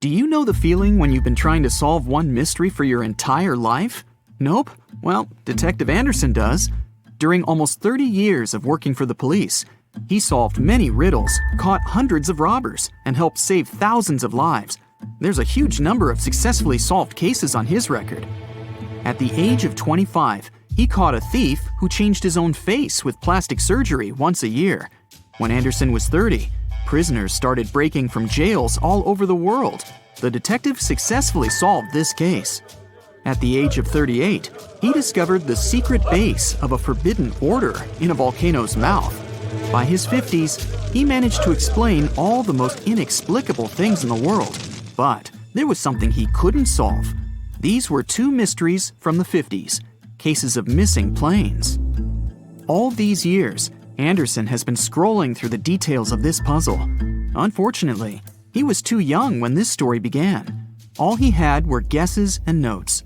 Do you know the feeling when you've been trying to solve one mystery for your entire life? Nope? Well, Detective Anderson does. During almost 30 years of working for the police, he solved many riddles, caught hundreds of robbers, and helped save thousands of lives. There's a huge number of successfully solved cases on his record. At the age of 25, he caught a thief who changed his own face with plastic surgery once a year. When Anderson was 30, prisoners started breaking from jails all over the world. The detective successfully solved this case. At the age of 38, he discovered the secret base of a forbidden order in a volcano's mouth. By his 50s, he managed to explain all the most inexplicable things in the world. But there was something he couldn't solve. These were two mysteries from the 50s, cases of missing planes. All these years, Anderson has been scrolling through the details of this puzzle. Unfortunately, he was too young when this story began. All he had were guesses and notes.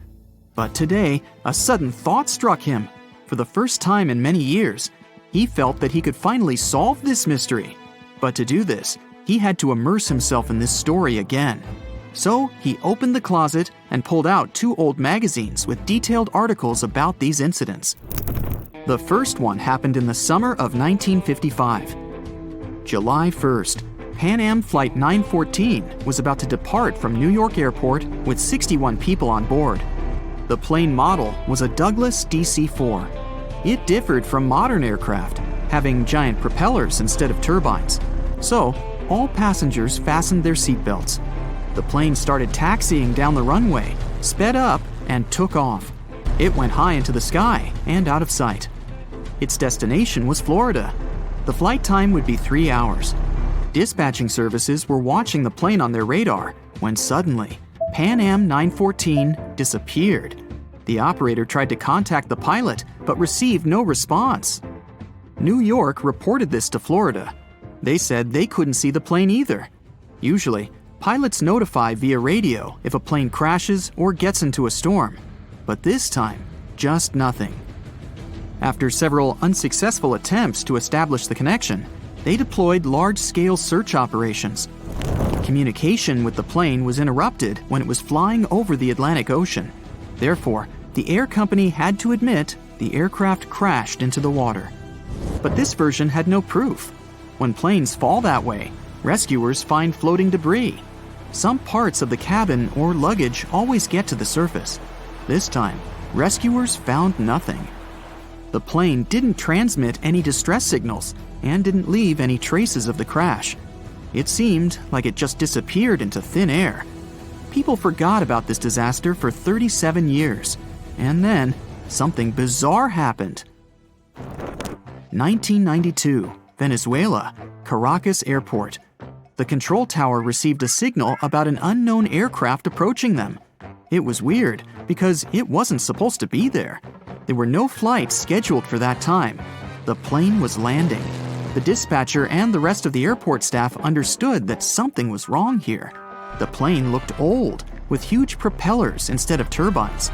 But today, a sudden thought struck him. For the first time in many years, he felt that he could finally solve this mystery. But to do this, he had to immerse himself in this story again. So he opened the closet and pulled out two old magazines with detailed articles about these incidents. The first one happened in the summer of 1955. July 1st, Pan Am Flight 914 was about to depart from New York Airport with 61 people on board. The plane model was a Douglas DC-4. It differed from modern aircraft, having giant propellers instead of turbines. So, all passengers fastened their seatbelts. The plane started taxiing down the runway, sped up, and took off. It went high into the sky and out of sight. Its destination was Florida. The flight time would be 3 hours. Dispatching services were watching the plane on their radar when suddenly, Pan Am 914 disappeared. The operator tried to contact the pilot but received no response. New York reported this to Florida. They said they couldn't see the plane either. Usually, pilots notify via radio if a plane crashes or gets into a storm. But this time, just nothing. After several unsuccessful attempts to establish the connection, they deployed large-scale search operations. Communication with the plane was interrupted when it was flying over the Atlantic Ocean. Therefore, the air company had to admit the aircraft crashed into the water. But this version had no proof. When planes fall that way, rescuers find floating debris. Some parts of the cabin or luggage always get to the surface. This time, rescuers found nothing. The plane didn't transmit any distress signals and didn't leave any traces of the crash. It seemed like it just disappeared into thin air. People forgot about this disaster for 37 years. And then, something bizarre happened. 1992, Venezuela, Caracas Airport. The control tower received a signal about an unknown aircraft approaching them. It was weird because it wasn't supposed to be there. There were no flights scheduled for that time. The plane was landing. The dispatcher and the rest of the airport staff understood that something was wrong here. The plane looked old, with huge propellers instead of turbines.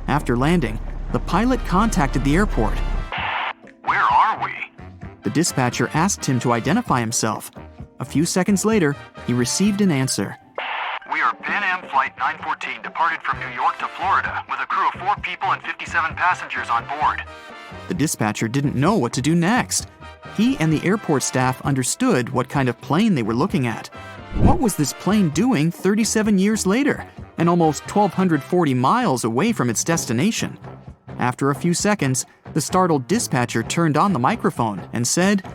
After landing, the pilot contacted the airport. Where are we? The dispatcher asked him to identify himself. A few seconds later, he received an answer. We are Pan Am Flight 914 departed from New York to Florida with a crew of 4 people and 57 passengers on board. The dispatcher didn't know what to do next. He and the airport staff understood what kind of plane they were looking at. What was this plane doing 37 years later and almost 1,240 miles away from its destination? After a few seconds, the startled dispatcher turned on the microphone and said,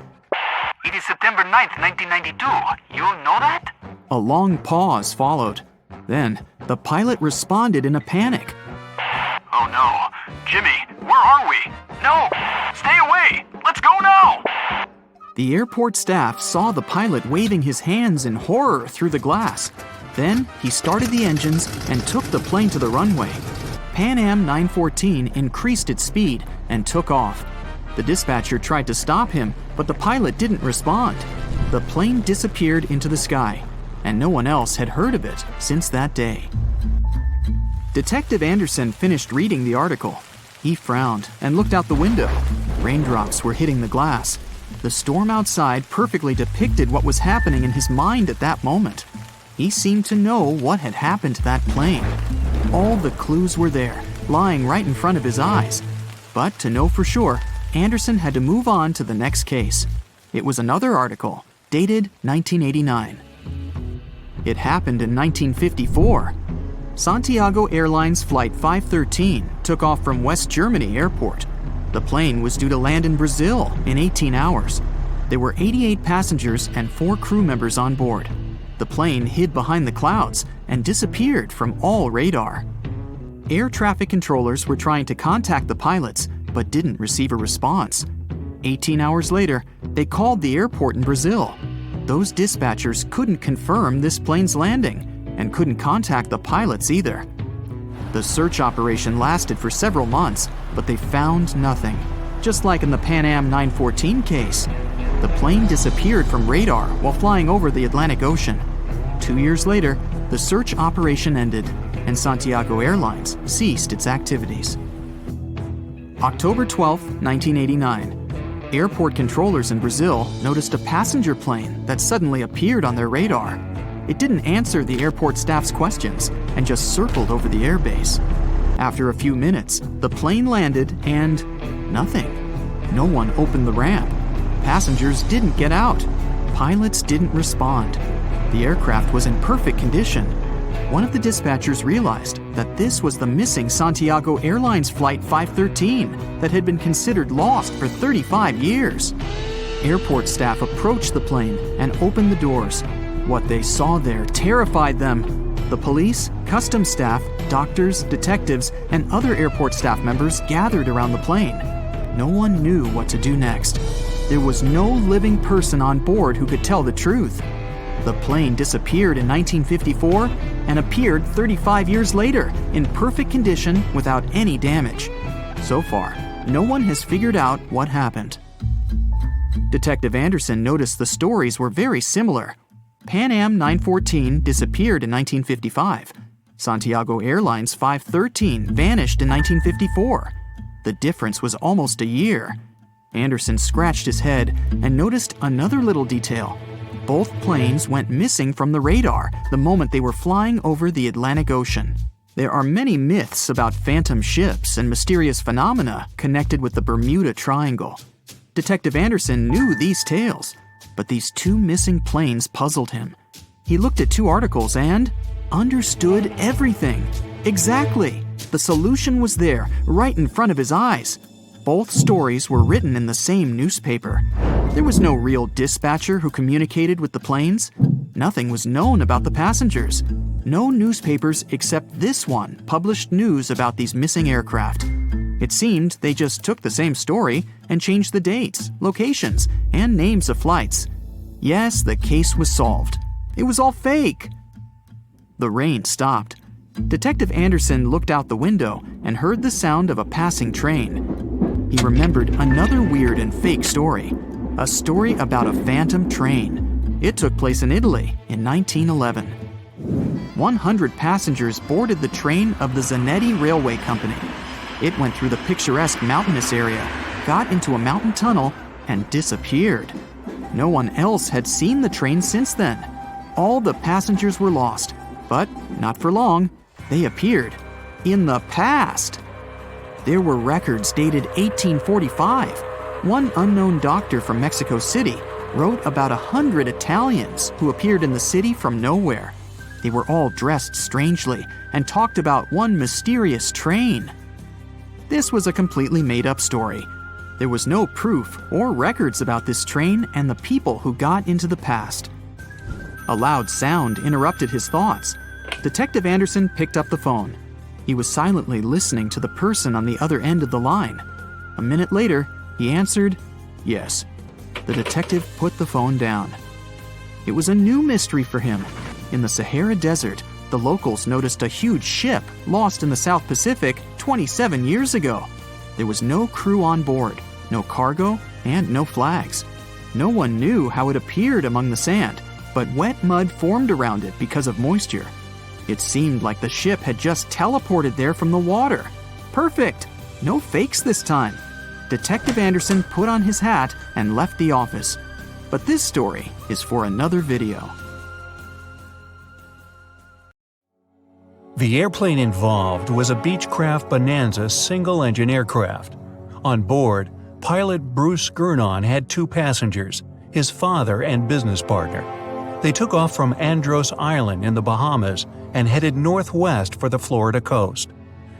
It is September 9th, 1992. You know that? A long pause followed. Then, the pilot responded in a panic. Oh no. Jimmy, where are we? No! Stay away! Let's go now! The airport staff saw the pilot waving his hands in horror through the glass. Then, he started the engines and took the plane to the runway. Pan Am 914 increased its speed and took off. The dispatcher tried to stop him, but the pilot didn't respond. The plane disappeared into the sky, and no one else had heard of it since that day. Detective Anderson finished reading the article. He frowned and looked out the window. Raindrops were hitting the glass. The storm outside perfectly depicted what was happening in his mind at that moment. He seemed to know what had happened to that plane. All the clues were there, lying right in front of his eyes. But to know for sure, Anderson had to move on to the next case. It was another article, dated 1989. It happened in 1954. Santiago Airlines Flight 513 took off from West Germany Airport. The plane was due to land in Brazil in 18 hours. There were 88 passengers and 4 crew members on board. The plane hid behind the clouds and disappeared from all radar. Air traffic controllers were trying to contact the pilots, but didn't receive a response. 18 hours later, they called the airport in Brazil. Those dispatchers couldn't confirm this plane's landing and couldn't contact the pilots either. The search operation lasted for several months, but they found nothing. Just like in the Pan Am 914 case, the plane disappeared from radar while flying over the Atlantic Ocean. 2 years later, the search operation ended, and Santiago Airlines ceased its activities. October 12, 1989. Airport controllers in Brazil noticed a passenger plane that suddenly appeared on their radar. It didn't answer the airport staff's questions and just circled over the airbase. After a few minutes, the plane landed and nothing. No one opened the ramp. Passengers didn't get out. Pilots didn't respond. The aircraft was in perfect condition. One of the dispatchers realized that this was the missing Santiago Airlines Flight 513 that had been considered lost for 35 years. Airport staff approached the plane and opened the doors. What they saw there terrified them. The police, customs staff, doctors, detectives, and other airport staff members gathered around the plane. No one knew what to do next. There was no living person on board who could tell the truth. The plane disappeared in 1954 and appeared 35 years later in perfect condition without any damage. So far, no one has figured out what happened. Detective Anderson noticed the stories were very similar. Pan Am 914 disappeared in 1955. Santiago Airlines 513 vanished in 1954. The difference was almost a year. Anderson scratched his head and noticed another little detail. Both planes went missing from the radar the moment they were flying over the Atlantic Ocean. There are many myths about phantom ships and mysterious phenomena connected with the Bermuda Triangle. Detective Anderson knew these tales, but these 2 missing planes puzzled him. He looked at 2 articles and understood everything. Exactly! The solution was there, right in front of his eyes. Both stories were written in the same newspaper. There was no real dispatcher who communicated with the planes. Nothing was known about the passengers. No newspapers except this one published news about these missing aircraft. It seemed they just took the same story and changed the dates, locations, and names of flights. Yes, the case was solved. It was all fake. The rain stopped. Detective Anderson looked out the window and heard the sound of a passing train. He remembered another weird and fake story. A story about a phantom train. It took place in Italy in 1911. 100 passengers boarded the train of the Zanetti Railway Company. It went through the picturesque mountainous area, got into a mountain tunnel, and disappeared. No one else had seen the train since then. All the passengers were lost, but not for long. They appeared in the past. There were records dated 1845. One unknown doctor from Mexico City wrote about 100 Italians who appeared in the city from nowhere. They were all dressed strangely and talked about one mysterious train. This was a completely made-up story. There was no proof or records about this train and the people who got into the past. A loud sound interrupted his thoughts. Detective Anderson picked up the phone. He was silently listening to the person on the other end of the line. A minute later, he answered, "Yes." The detective put the phone down. It was a new mystery for him. In the Sahara Desert, the locals noticed a huge ship lost in the South Pacific 27 years ago. There was no crew on board, no cargo, and no flags. No one knew how it appeared among the sand, but wet mud formed around it because of moisture. It seemed like the ship had just teleported there from the water. Perfect! No fakes this time. Detective Anderson put on his hat and left the office. But this story is for another video. The airplane involved was a Beechcraft Bonanza single-engine aircraft. On board, pilot Bruce Gernon had 2 passengers, his father and business partner. They took off from Andros Island in the Bahamas and headed northwest for the Florida coast.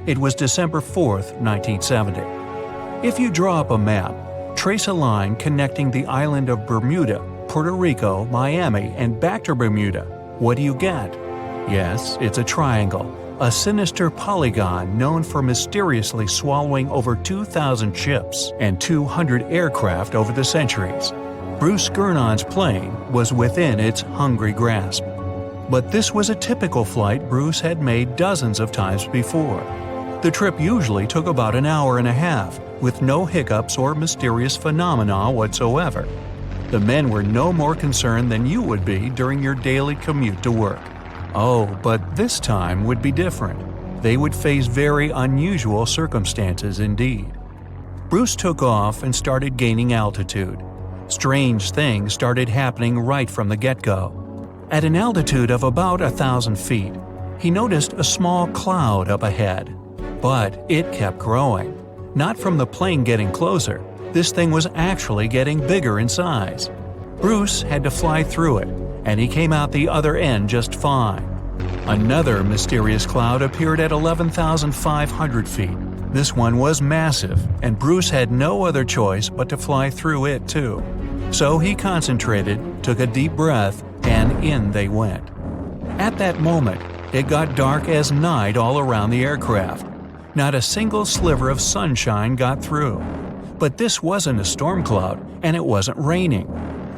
It was December 4, 1970. If you draw up a map, trace a line connecting the island of Bermuda, Puerto Rico, Miami, and back to Bermuda, what do you get? Yes, it's a triangle, a sinister polygon known for mysteriously swallowing over 2,000 ships and 200 aircraft over the centuries. Bruce Gernon's plane was within its hungry grasp. But this was a typical flight Bruce had made dozens of times before. The trip usually took about an hour and a half, with no hiccups or mysterious phenomena whatsoever. The men were no more concerned than you would be during your daily commute to work. Oh, but this time would be different. They would face very unusual circumstances indeed. Bruce took off and started gaining altitude. Strange things started happening right from the get-go. At an altitude of about 1,000 feet, he noticed a small cloud up ahead. But it kept growing. Not from the plane getting closer, this thing was actually getting bigger in size. Bruce had to fly through it, and he came out the other end just fine. Another mysterious cloud appeared at 11,500 feet. This one was massive, and Bruce had no other choice but to fly through it too. So he concentrated, took a deep breath, and in they went. At that moment, it got dark as night all around the aircraft. Not a single sliver of sunshine got through. But this wasn't a storm cloud, and it wasn't raining.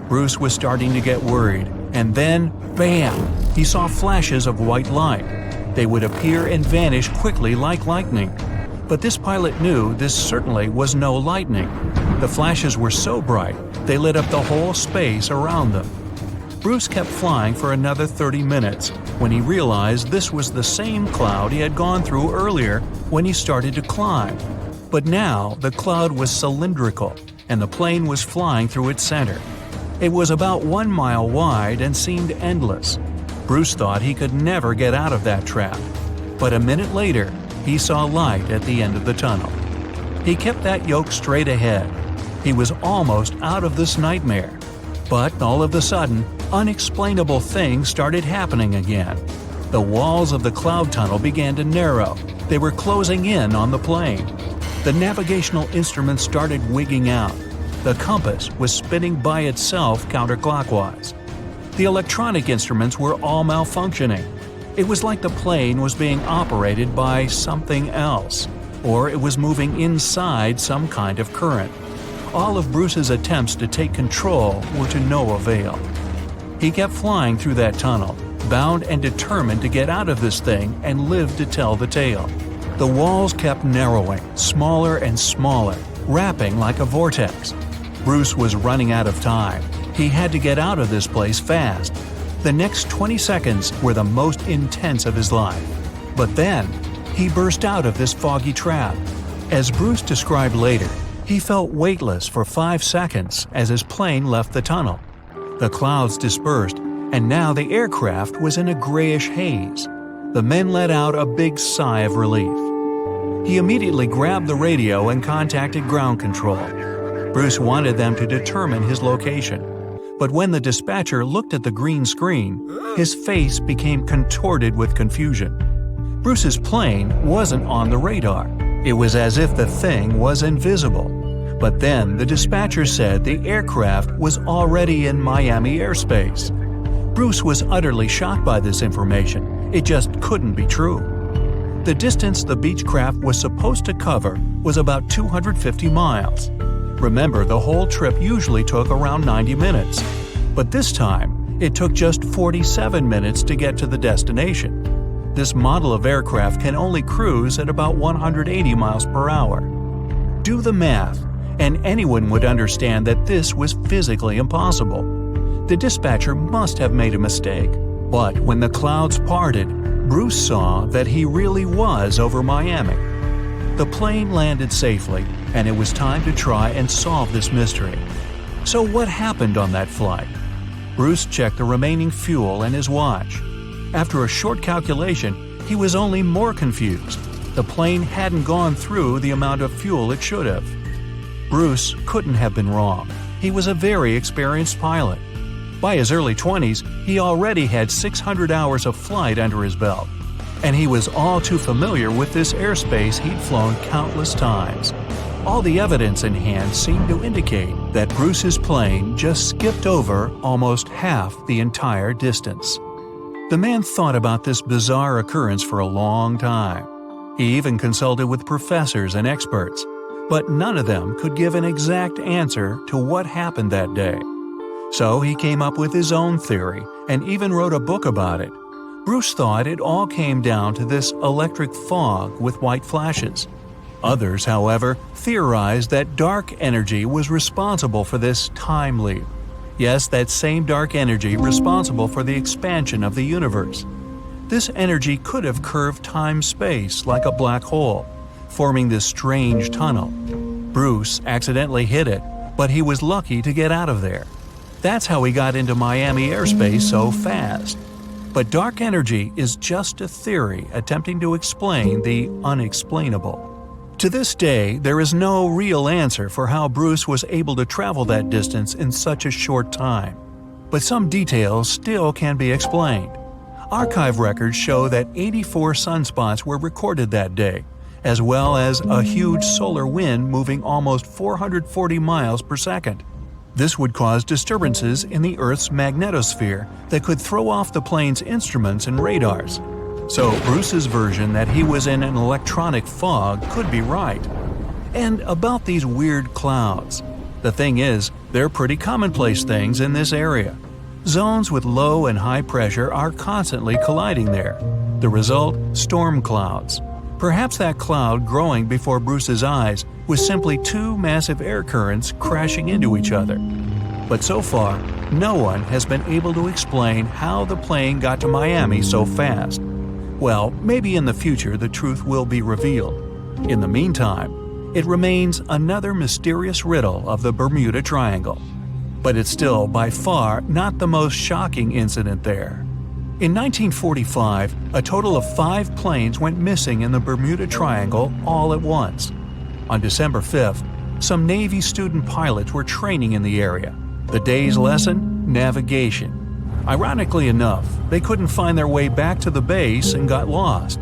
Bruce was starting to get worried, and then, bam! He saw flashes of white light. They would appear and vanish quickly like lightning. But this pilot knew this certainly was no lightning. The flashes were so bright, they lit up the whole space around them. Bruce kept flying for another 30 minutes when he realized this was the same cloud he had gone through earlier when he started to climb. But now the cloud was cylindrical, and the plane was flying through its center. It was about 1 mile wide and seemed endless. Bruce thought he could never get out of that trap. But a minute later, he saw light at the end of the tunnel. He kept that yoke straight ahead. He was almost out of this nightmare. But all of a sudden, unexplainable things started happening again. The walls of the cloud tunnel began to narrow. They were closing in on the plane. The navigational instruments started wigging out. The compass was spinning by itself counterclockwise. The electronic instruments were all malfunctioning. It was like the plane was being operated by something else, or it was moving inside some kind of current. All of Bruce's attempts to take control were to no avail. He kept flying through that tunnel, bound and determined to get out of this thing and live to tell the tale. The walls kept narrowing, smaller and smaller, wrapping like a vortex. Bruce was running out of time. He had to get out of this place fast. The next 20 seconds were the most intense of his life. But then, he burst out of this foggy trap. As Bruce described later, he felt weightless for 5 seconds as his plane left the tunnel. The clouds dispersed, and now the aircraft was in a grayish haze. The men let out a big sigh of relief. He immediately grabbed the radio and contacted ground control. Bruce wanted them to determine his location. But when the dispatcher looked at the green screen, his face became contorted with confusion. Bruce's plane wasn't on the radar. It was as if the thing was invisible. But then the dispatcher said the aircraft was already in Miami airspace. Bruce was utterly shocked by this information. It just couldn't be true. The distance the Beechcraft was supposed to cover was about 250 miles. Remember, the whole trip usually took around 90 minutes. But this time, it took just 47 minutes to get to the destination. This model of aircraft can only cruise at about 180 miles per hour. Do the math, and anyone would understand that this was physically impossible. The dispatcher must have made a mistake. But when the clouds parted, Bruce saw that he really was over Miami. The plane landed safely, and it was time to try and solve this mystery. So what happened on that flight? Bruce checked the remaining fuel and his watch. After a short calculation, he he was only more confused. The plane hadn't gone through the amount of fuel it should have. Bruce couldn't have been wrong. He was a very experienced pilot. By his early 20s, he already had 600 hours of flight under his belt, and he was all too familiar with this airspace he'd flown countless times. All the evidence in hand seemed to indicate that Bruce's plane just skipped over almost half the entire distance. The man thought about this bizarre occurrence for a long time. He even consulted with professors and experts, but none of them could give an exact answer to what happened that day. So he came up with his own theory and even wrote a book about it. Bruce thought it all came down to this electric fog with white flashes. Others, however, theorized that dark energy was responsible for this time leap. Yes, that same dark energy responsible for the expansion of the universe. This energy could have curved time-space like a black hole, forming this strange tunnel. Bruce accidentally hit it, but he was lucky to get out of there. That's how he got into Miami airspace so fast. But dark energy is just a theory attempting to explain the unexplainable. To this day, there is no real answer for how Bruce was able to travel that distance in such a short time. But some details still can be explained. Archive records show that 84 sunspots were recorded that day, as well as a huge solar wind moving almost 440 miles per second. This would cause disturbances in the Earth's magnetosphere that could throw off the plane's instruments and radars. So Bruce's version that he was in an electronic fog could be right. And about these weird clouds. The thing is, they're pretty commonplace things in this area. Zones with low and high pressure are constantly colliding there. The result? Storm clouds. Perhaps that cloud growing before Bruce's eyes was simply two massive air currents crashing into each other. But so far, no one has been able to explain how the plane got to Miami so fast. Well, maybe in the future the truth will be revealed. In the meantime, it remains another mysterious riddle of the Bermuda Triangle. But it's still by far not the most shocking incident there. In 1945, a total of 5 planes went missing in the Bermuda Triangle all at once. On December 5th, some Navy student pilots were training in the area. The day's lesson? Navigation. Ironically enough, they couldn't find their way back to the base and got lost.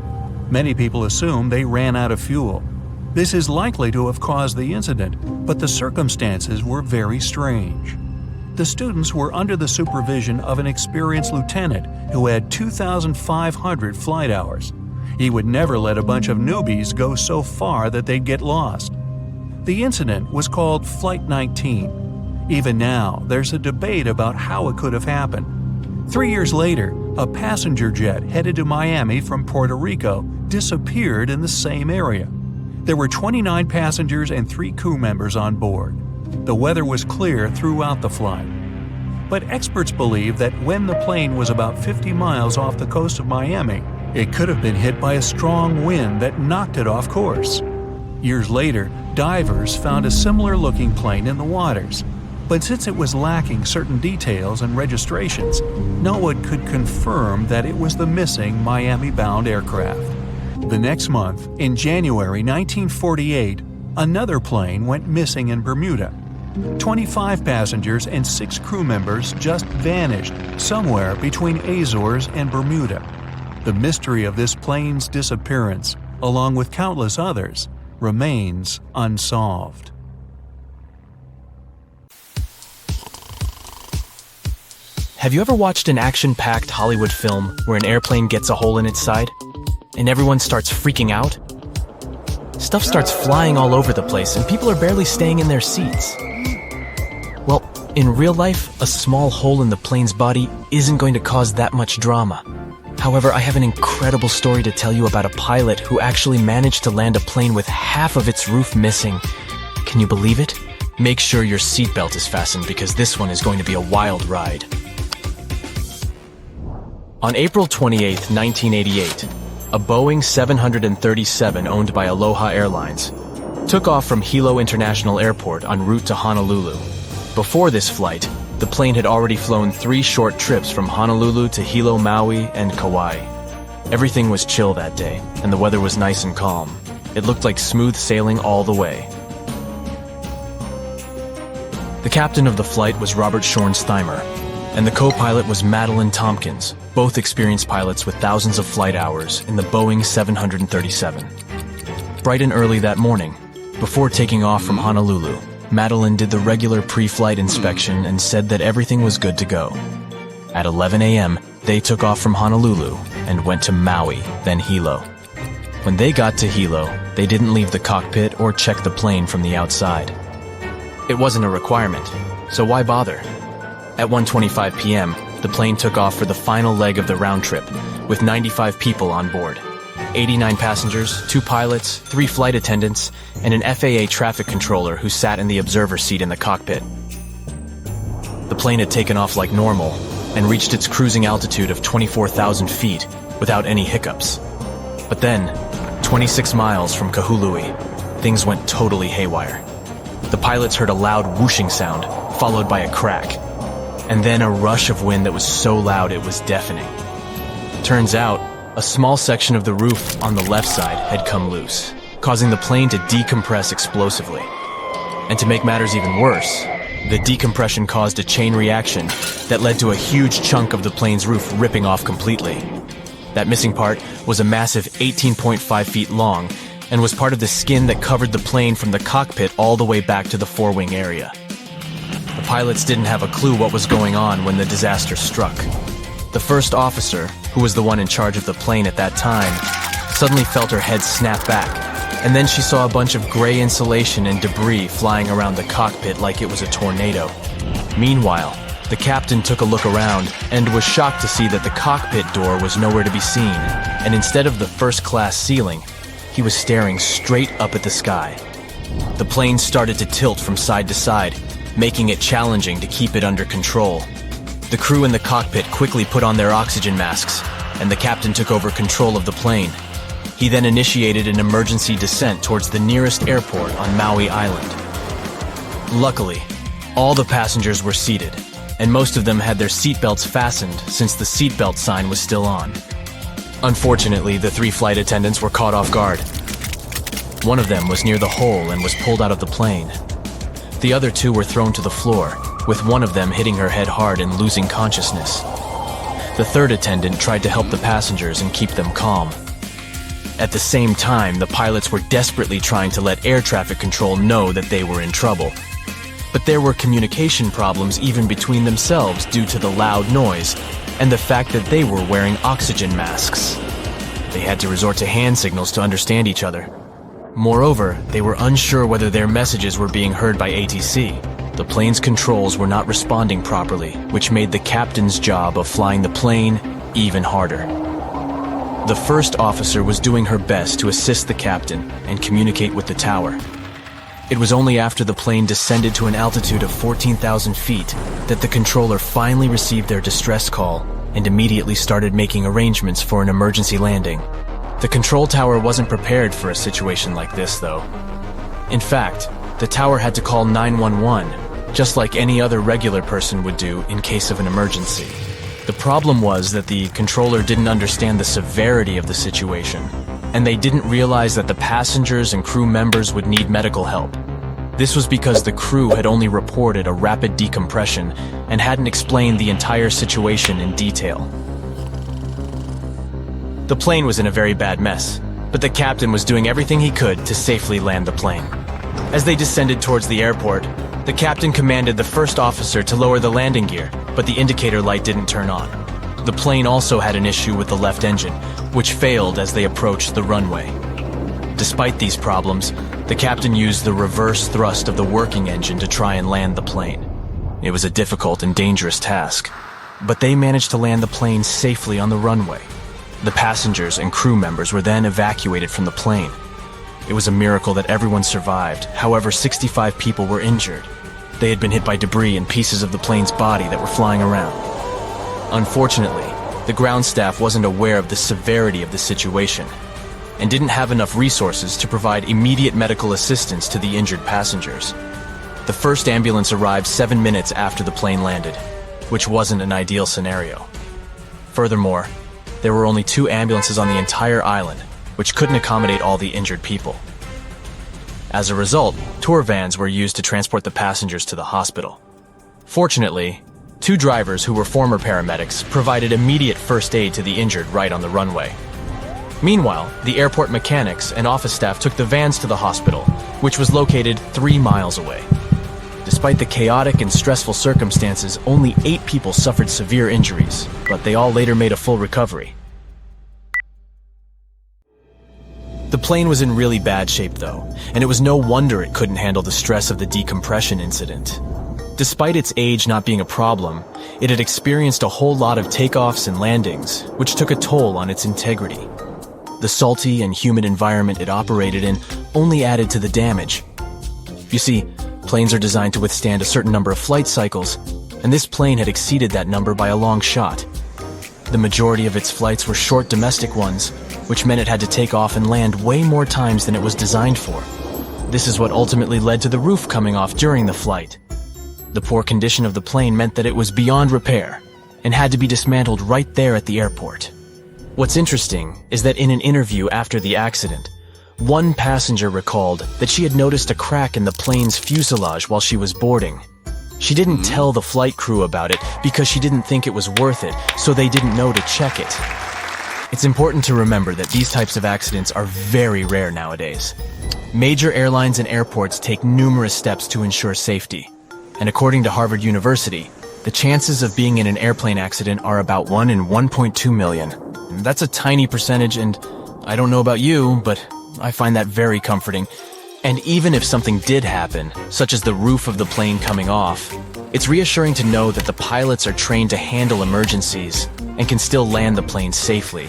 Many people assume they ran out of fuel. This is likely to have caused the incident, but the circumstances were very strange. The students were under the supervision of an experienced lieutenant who had 2,500 flight hours. He would never let a bunch of newbies go so far that they'd get lost. The incident was called Flight 19. Even now, there's a debate about how it could have happened. 3 years later, a passenger jet headed to Miami from Puerto Rico disappeared in the same area. There were 29 passengers and 3 crew members on board. The weather was clear throughout the flight. But experts believe that when the plane was about 50 miles off the coast of Miami, it could have been hit by a strong wind that knocked it off course. Years later, divers found a similar-looking plane in the waters. But since it was lacking certain details and registrations, no one could confirm that it was the missing Miami-bound aircraft. The next month, in January 1948, another plane went missing in Bermuda. 25 passengers and 6 crew members just vanished somewhere between Azores and Bermuda. The mystery of this plane's disappearance, along with countless others, remains unsolved. Have you ever watched an action-packed Hollywood film where an airplane gets a hole in its side and everyone starts freaking out? Stuff starts flying all over the place and people are barely staying in their seats. Well, in real life, a small hole in the plane's body isn't going to cause that much drama. However, I have an incredible story to tell you about a pilot who actually managed to land a plane with half of its roof missing. Can you believe it? Make sure your seatbelt is fastened because this one is going to be a wild ride. On April 28, 1988, a Boeing 737 owned by Aloha Airlines took off from Hilo International Airport en route to Honolulu. Before this flight, the plane had already flown 3 short trips from Honolulu to Hilo, Maui, and Kauai. Everything was chill that day, and the weather was nice and calm. It looked like smooth sailing all the way. The captain of the flight was Robert Schornsteimer, and the co-pilot was Madeline Tompkins, both experienced pilots with thousands of flight hours in the Boeing 737. Bright and early that morning, before taking off from Honolulu, Madeline did the regular pre-flight inspection and said that everything was good to go. At 11 a.m., they took off from Honolulu and went to Maui, then Hilo. When they got to Hilo, they didn't leave the cockpit or check the plane from the outside. It wasn't a requirement, so why bother? At 1:25 p.m., the plane took off for the final leg of the round trip, with 95 people on board. 89 passengers, 2 pilots, 3 flight attendants, and an FAA traffic controller who sat in the observer seat in the cockpit. The plane had taken off like normal and reached its cruising altitude of 24,000 feet without any hiccups. But then, 26 miles from Kahului, things went totally haywire. The pilots heard a loud whooshing sound, followed by a crack, and then a rush of wind that was so loud it was deafening. Turns out, a small section of the roof on the left side had come loose, causing the plane to decompress explosively. And to make matters even worse, the decompression caused a chain reaction that led to a huge chunk of the plane's roof ripping off completely. That missing part was a massive 18.5 feet long and was part of the skin that covered the plane from the cockpit all the way back to the forewing area. The pilots didn't have a clue what was going on when the disaster struck. The first officer, who was the one in charge of the plane at that time, suddenly felt her head snap back, and then she saw a bunch of gray insulation and debris flying around the cockpit like it was a tornado. Meanwhile, the captain took a look around and was shocked to see that the cockpit door was nowhere to be seen, and instead of the first-class ceiling, he was staring straight up at the sky. The plane started to tilt from side to side, making it challenging to keep it under control. The crew in the cockpit quickly put on their oxygen masks, and the captain took over control of the plane. He then initiated an emergency descent towards the nearest airport on Maui Island. Luckily, all the passengers were seated, and most of them had their seatbelts fastened since the seatbelt sign was still on. Unfortunately, the 3 flight attendants were caught off guard. One of them was near the hole and was pulled out of the plane. The other 2 were thrown to the floor, with one of them hitting her head hard and losing consciousness. The third attendant tried to help the passengers and keep them calm. At the same time, the pilots were desperately trying to let air traffic control know that they were in trouble. But there were communication problems even between themselves due to the loud noise and the fact that they were wearing oxygen masks. They had to resort to hand signals to understand each other. Moreover, they were unsure whether their messages were being heard by ATC. The plane's controls were not responding properly, which made the captain's job of flying the plane even harder. The first officer was doing her best to assist the captain and communicate with the tower. It was only after the plane descended to an altitude of 14,000 feet that the controller finally received their distress call and immediately started making arrangements for an emergency landing. The control tower wasn't prepared for a situation like this, though. In fact, the tower had to call 911, just like any other regular person would do in case of an emergency. The problem was that the controller didn't understand the severity of the situation, and they didn't realize that the passengers and crew members would need medical help. This was because the crew had only reported a rapid decompression and hadn't explained the entire situation in detail. The plane was in a very bad mess, but the captain was doing everything he could to safely land the plane. As they descended towards the airport, the captain commanded the first officer to lower the landing gear, but the indicator light didn't turn on. The plane also had an issue with the left engine, which failed as they approached the runway. Despite these problems, the captain used the reverse thrust of the working engine to try and land the plane. It was a difficult and dangerous task, but they managed to land the plane safely on the runway. The passengers and crew members were then evacuated from the plane. It was a miracle that everyone survived. However, 65 people were injured. They had been hit by debris and pieces of the plane's body that were flying around. Unfortunately, the ground staff wasn't aware of the severity of the situation and didn't have enough resources to provide immediate medical assistance to the injured passengers. The first ambulance arrived 7 minutes after the plane landed, which wasn't an ideal scenario. Furthermore, there were only 2 ambulances on the entire island, which couldn't accommodate all the injured people. As a result, tour vans were used to transport the passengers to the hospital. Fortunately, 2 drivers who were former paramedics provided immediate first aid to the injured right on the runway. Meanwhile, the airport mechanics and office staff took the vans to the hospital, which was located 3 miles away. Despite the chaotic and stressful circumstances, only 8 people suffered severe injuries, but they all later made a full recovery. The plane was in really bad shape though, and it was no wonder it couldn't handle the stress of the decompression incident. Despite its age not being a problem, it had experienced a whole lot of takeoffs and landings, which took a toll on its integrity. The salty and humid environment it operated in only added to the damage. You see, planes are designed to withstand a certain number of flight cycles, and this plane had exceeded that number by a long shot. The majority of its flights were short domestic ones, which meant it had to take off and land way more times than it was designed for. This is what ultimately led to the roof coming off during the flight. The poor condition of the plane meant that it was beyond repair and had to be dismantled right there at the airport. What's interesting is that in an interview after the accident, one passenger recalled that she had noticed a crack in the plane's fuselage while she was boarding. She didn't tell the flight crew about it because she didn't think it was worth it, so they didn't know to check it. It's important to remember that these types of accidents are very rare nowadays. Major airlines and airports take numerous steps to ensure safety, and according to Harvard University, the chances of being in an airplane accident are about 1 in 1.2 million. That's a tiny percentage, and I don't know about you, but I find that very comforting. And even if something did happen, such as the roof of the plane coming off, it's reassuring to know that the pilots are trained to handle emergencies and can still land the plane safely.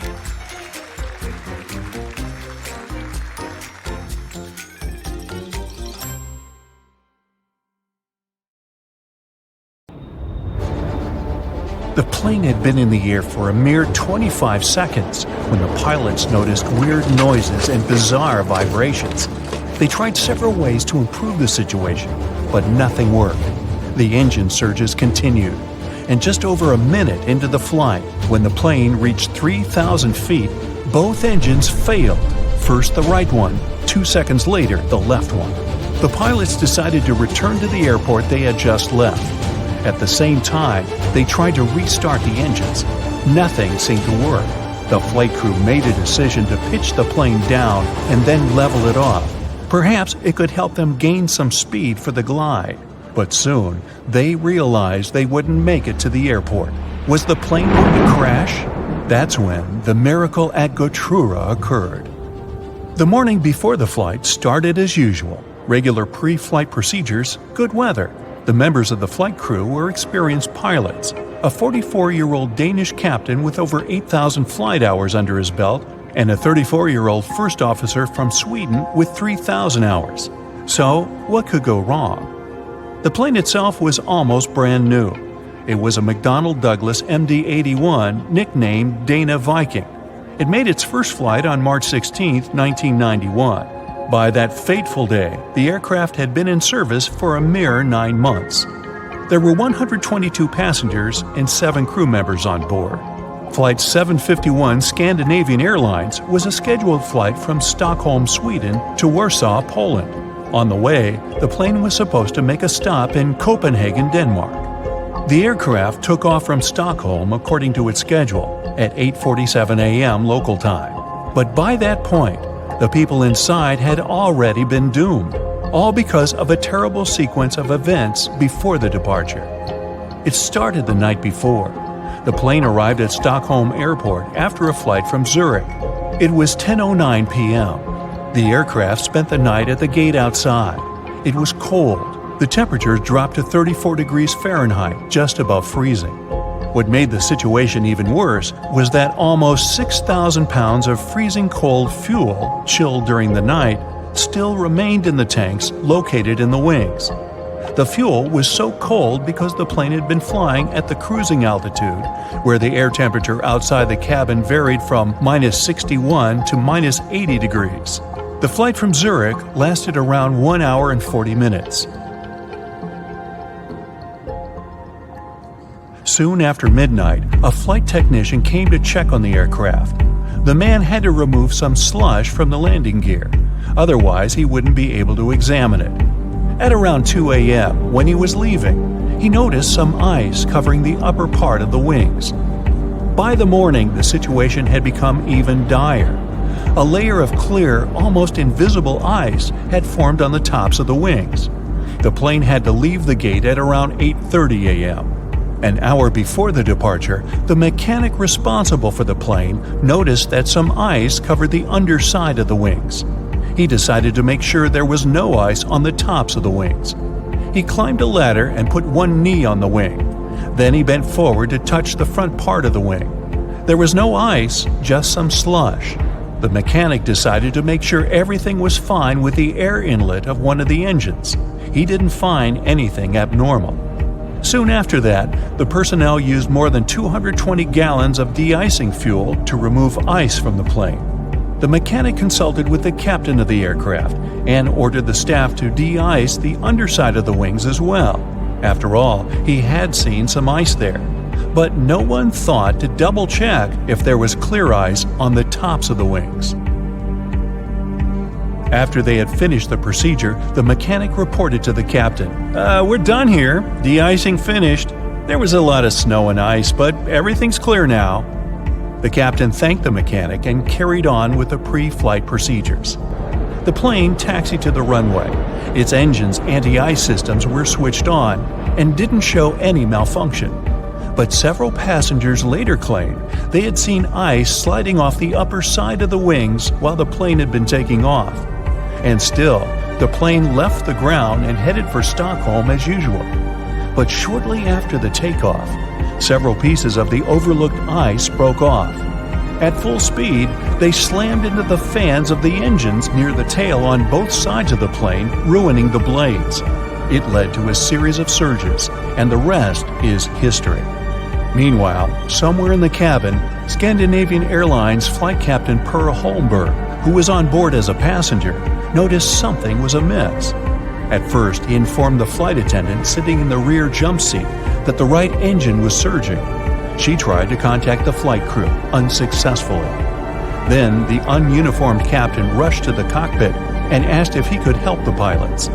The plane had been in the air for a mere 25 seconds when the pilots noticed weird noises and bizarre vibrations. They tried several ways to improve the situation, but nothing worked. The engine surges continued, and just over a minute into the flight, when the plane reached 3,000 feet, both engines failed. First the right one, 2 seconds later the left one. The pilots decided to return to the airport they had just left. At the same time, they tried to restart the engines. Nothing seemed to work. The flight crew made a decision to pitch the plane down and then level it off. Perhaps it could help them gain some speed for the glide. But soon, they realized they wouldn't make it to the airport. Was the plane going to crash? That's when the miracle at Gotrura occurred. The morning before the flight started as usual. Regular pre-flight procedures, good weather. The members of the flight crew were experienced pilots. A 44-year-old Danish captain with over 8,000 flight hours under his belt, and a 34-year-old first officer from Sweden with 3,000 hours. So, what could go wrong? The plane itself was almost brand new. It was a McDonnell Douglas MD-81 nicknamed Dana Viking. It made its first flight on March 16, 1991. By that fateful day, the aircraft had been in service for a mere 9 months. There were 122 passengers and 7 crew members on board. Flight 751 Scandinavian Airlines was a scheduled flight from Stockholm, Sweden to Warsaw, Poland. On the way, the plane was supposed to make a stop in Copenhagen, Denmark. The aircraft took off from Stockholm according to its schedule at 8:47 a.m. local time. But by that point, the people inside had already been doomed, all because of a terrible sequence of events before the departure. It started the night before. The plane arrived at Stockholm Airport after a flight from Zurich. It was 10:09 p.m. The aircraft spent the night at the gate outside. It was cold. The temperature dropped to 34 degrees Fahrenheit, just above freezing. What made the situation even worse was that almost 6,000 pounds of freezing cold fuel, chilled during the night, still remained in the tanks located in the wings. The fuel was so cold because the plane had been flying at the cruising altitude, where the air temperature outside the cabin varied from -61 to -80 degrees. The flight from Zurich lasted around 1 hour and 40 minutes. Soon after midnight, a flight technician came to check on the aircraft. The man had to remove some slush from the landing gear, otherwise he wouldn't be able to examine it. At around 2 a.m., when he was leaving, he noticed some ice covering the upper part of the wings. By the morning, the situation had become even dire. A layer of clear, almost invisible ice had formed on the tops of the wings. The plane had to leave the gate at around 8:30 a.m. An hour before the departure, the mechanic responsible for the plane noticed that some ice covered the underside of the wings. He decided to make sure there was no ice on the tops of the wings. He climbed a ladder and put one knee on the wing. Then he bent forward to touch the front part of the wing. There was no ice, just some slush. The mechanic decided to make sure everything was fine with the air inlet of one of the engines. He didn't find anything abnormal. Soon after that, the personnel used more than 220 gallons of de-icing fuel to remove ice from the plane. The mechanic consulted with the captain of the aircraft and ordered the staff to de-ice the underside of the wings as well. After all, he had seen some ice there. But no one thought to double-check if there was clear ice on the tops of the wings. After they had finished the procedure, the mechanic reported to the captain, "We're done here. De-icing finished. There was a lot of snow and ice, but everything's clear now." The captain thanked the mechanic and carried on with the pre-flight procedures. The plane taxied to the runway. Its engine's anti-ice systems were switched on and didn't show any malfunction. But several passengers later claimed they had seen ice sliding off the upper side of the wings while the plane had been taking off. And still, the plane left the ground and headed for Stockholm as usual. But shortly after the takeoff, several pieces of the overlooked ice broke off. At full speed, they slammed into the fans of the engines near the tail on both sides of the plane, ruining the blades. It led to a series of surges, and the rest is history. Meanwhile, somewhere in the cabin, Scandinavian Airlines flight captain Per Holmberg, who was on board as a passenger, noticed something was amiss. At first, he informed the flight attendant sitting in the rear jump seat that the right engine was surging. She tried to contact the flight crew, unsuccessfully. Then, the ununiformed captain rushed to the cockpit and asked if he could help the pilots.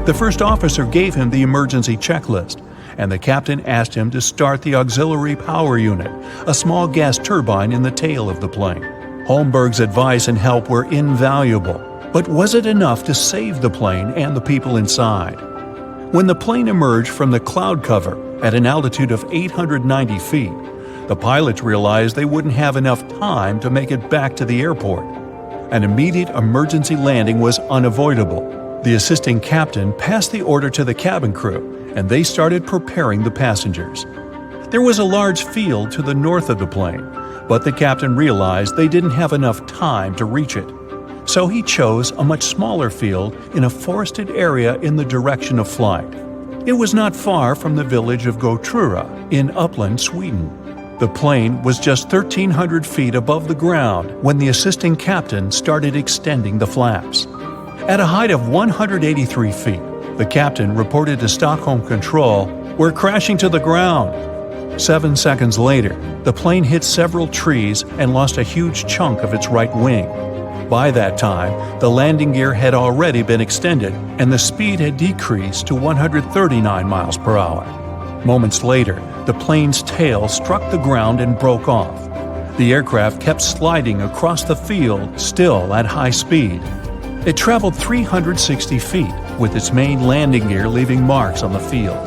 The first officer gave him the emergency checklist, and the captain asked him to start the auxiliary power unit, a small gas turbine in the tail of the plane. Holmberg's advice and help were invaluable, but was it enough to save the plane and the people inside? When the plane emerged from the cloud cover at an altitude of 890 feet, the pilots realized they wouldn't have enough time to make it back to the airport. An immediate emergency landing was unavoidable. The assisting captain passed the order to the cabin crew, and they started preparing the passengers. There was a large field to the north of the plane, but the captain realized they didn't have enough time to reach it. So he chose a much smaller field in a forested area in the direction of flight. It was not far from the village of Gotrura in Uppland, Sweden. The plane was just 1,300 feet above the ground when the assisting captain started extending the flaps. At a height of 183 feet, the captain reported to Stockholm Control, "We're crashing to the ground." 7 seconds later, the plane hit several trees and lost a huge chunk of its right wing. By that time, the landing gear had already been extended and the speed had decreased to 139 miles per hour. Moments later, the plane's tail struck the ground and broke off. The aircraft kept sliding across the field, still at high speed. It traveled 360 feet, with its main landing gear leaving marks on the field.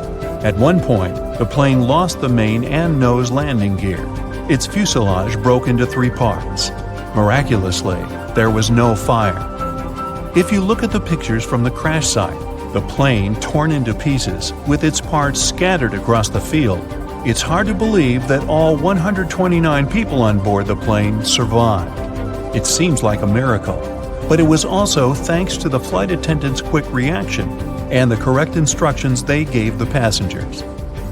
At one point, the plane lost the main and nose landing gear. Its fuselage broke into 3 parts. Miraculously, there was no fire. If you look at the pictures from the crash site, the plane torn into pieces, with its parts scattered across the field, it's hard to believe that all 129 people on board the plane survived. It seems like a miracle. But it was also thanks to the flight attendants' quick reaction and the correct instructions they gave the passengers.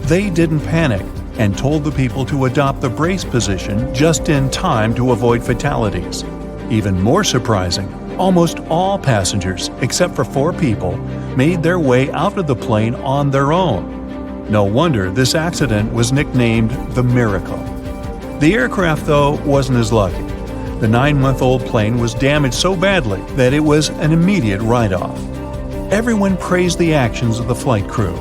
They didn't panic and told the people to adopt the brace position just in time to avoid fatalities. Even more surprising, almost all passengers, except for 4 people, made their way out of the plane on their own. No wonder this accident was nicknamed the Miracle. The aircraft, though, wasn't as lucky. The 9-month-old plane was damaged so badly that it was an immediate write-off. Everyone praised the actions of the flight crew.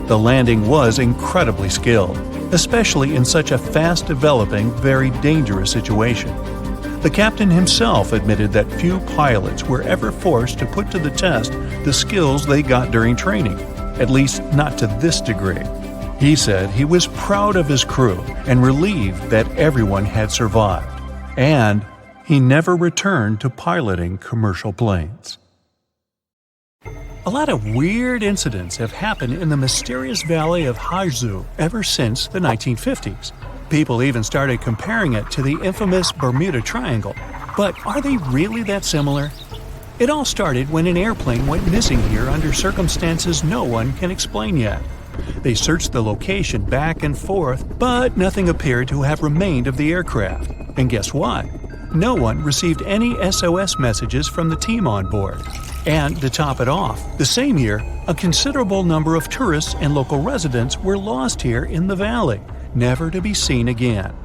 The landing was incredibly skilled, especially in such a fast-developing, very dangerous situation. The captain himself admitted that few pilots were ever forced to put to the test the skills they got during training, at least not to this degree. He said he was proud of his crew and relieved that everyone had survived, and he never returned to piloting commercial planes. A lot of weird incidents have happened in the mysterious valley of Haizu ever since the 1950s. People even started comparing it to the infamous Bermuda Triangle. But are they really that similar? It all started when an airplane went missing here under circumstances no one can explain yet. They searched the location back and forth, but nothing appeared to have remained of the aircraft. And guess what? No one received any SOS messages from the team on board. And to top it off, the same year, a considerable number of tourists and local residents were lost here in the valley, never to be seen again.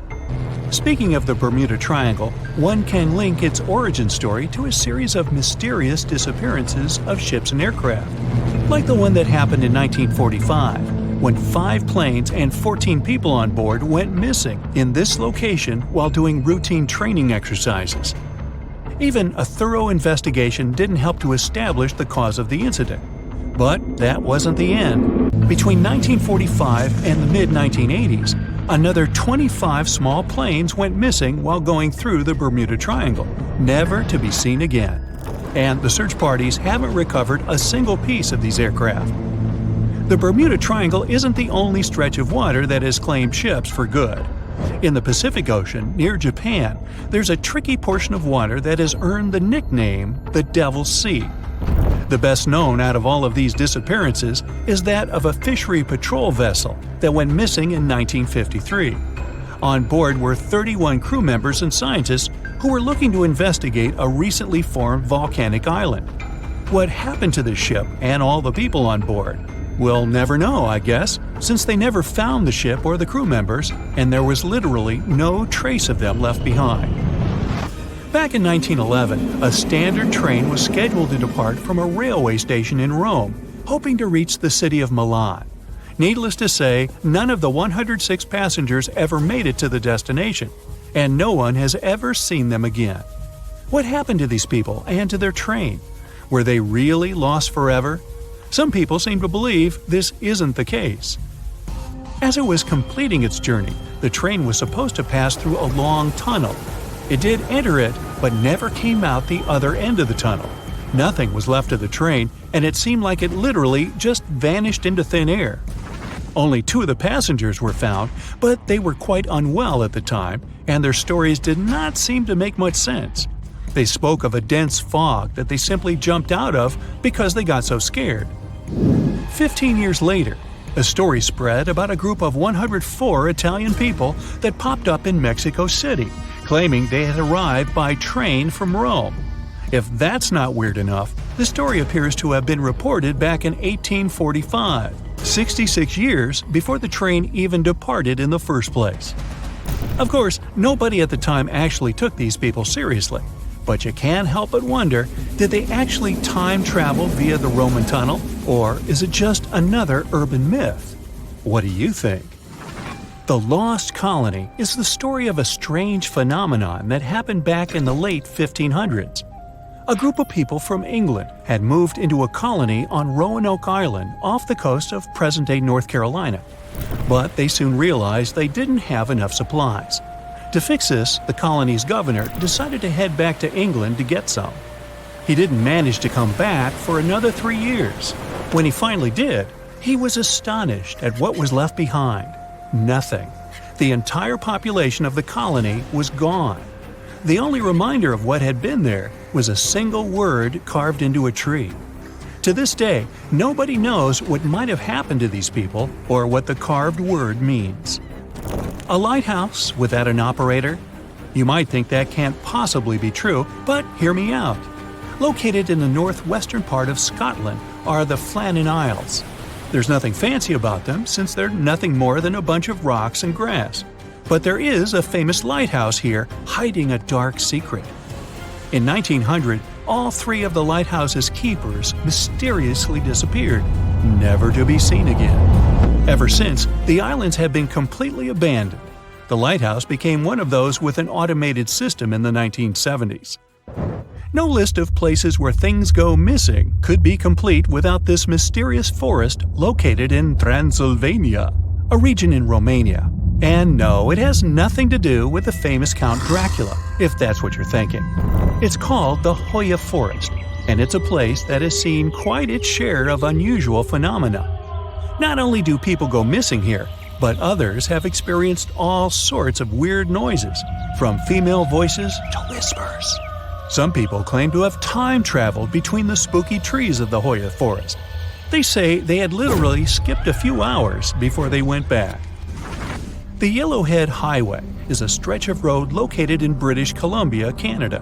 Speaking of the Bermuda Triangle, one can link its origin story to a series of mysterious disappearances of ships and aircraft, like the one that happened in 1945, when 5 planes and 14 people on board went missing in this location while doing routine training exercises. Even a thorough investigation didn't help to establish the cause of the incident. But that wasn't the end. Between 1945 and the mid-1980s, another 25 small planes went missing while going through the Bermuda Triangle, never to be seen again. And the search parties haven't recovered a single piece of these aircraft. The Bermuda Triangle isn't the only stretch of water that has claimed ships for good. In the Pacific Ocean, near Japan, there's a tricky portion of water that has earned the nickname the Devil's Sea. The best known out of all of these disappearances is that of a fishery patrol vessel that went missing in 1953. On board were 31 crew members and scientists who were looking to investigate a recently formed volcanic island. What happened to this ship and all the people on board? We'll never know, I guess, since they never found the ship or the crew members, and there was literally no trace of them left behind. Back in 1911, a standard train was scheduled to depart from a railway station in Rome, hoping to reach the city of Milan. Needless to say, none of the 106 passengers ever made it to the destination, and no one has ever seen them again. What happened to these people and to their train? Were they really lost forever? Some people seem to believe this isn't the case. As it was completing its journey, the train was supposed to pass through a long tunnel. It did enter it, but never came out the other end of the tunnel. Nothing was left of the train, and it seemed like it literally just vanished into thin air. Only 2 of the passengers were found, but they were quite unwell at the time, and their stories did not seem to make much sense. They spoke of a dense fog that they simply jumped out of because they got so scared. 15 years later, a story spread about a group of 104 Italian people that popped up in Mexico City, claiming they had arrived by train from Rome. If that's not weird enough, the story appears to have been reported back in 1845, 66 years before the train even departed in the first place. Of course, nobody at the time actually took these people seriously. But you can't help but wonder, did they actually time travel via the Roman tunnel? Or is it just another urban myth? What do you think? The Lost Colony is the story of a strange phenomenon that happened back in the late 1500s. A group of people from England had moved into a colony on Roanoke Island off the coast of present-day North Carolina. But they soon realized they didn't have enough supplies. To fix this, the colony's governor decided to head back to England to get some. He didn't manage to come back for another 3 years. When he finally did, he was astonished at what was left behind. Nothing. The entire population of the colony was gone. The only reminder of what had been there was a single word carved into a tree. To this day, nobody knows what might have happened to these people or what the carved word means. A lighthouse without an operator? You might think that can't possibly be true, but hear me out. Located in the northwestern part of Scotland are the Flannan Isles. There's nothing fancy about them since they're nothing more than a bunch of rocks and grass. But there is a famous lighthouse here hiding a dark secret. In 1900, all 3 of the lighthouse's keepers mysteriously disappeared, never to be seen again. Ever since, the islands have been completely abandoned. The lighthouse became one of those with an automated system in the 1970s. No list of places where things go missing could be complete without this mysterious forest located in Transylvania, a region in Romania. And no, it has nothing to do with the famous Count Dracula, if that's what you're thinking. It's called the Hoya Forest, and it's a place that has seen quite its share of unusual phenomena. Not only do people go missing here, but others have experienced all sorts of weird noises, from female voices to whispers. Some people claim to have time traveled between the spooky trees of the Hoya Forest. They say they had literally skipped a few hours before they went back. The Yellowhead Highway is a stretch of road located in British Columbia, Canada.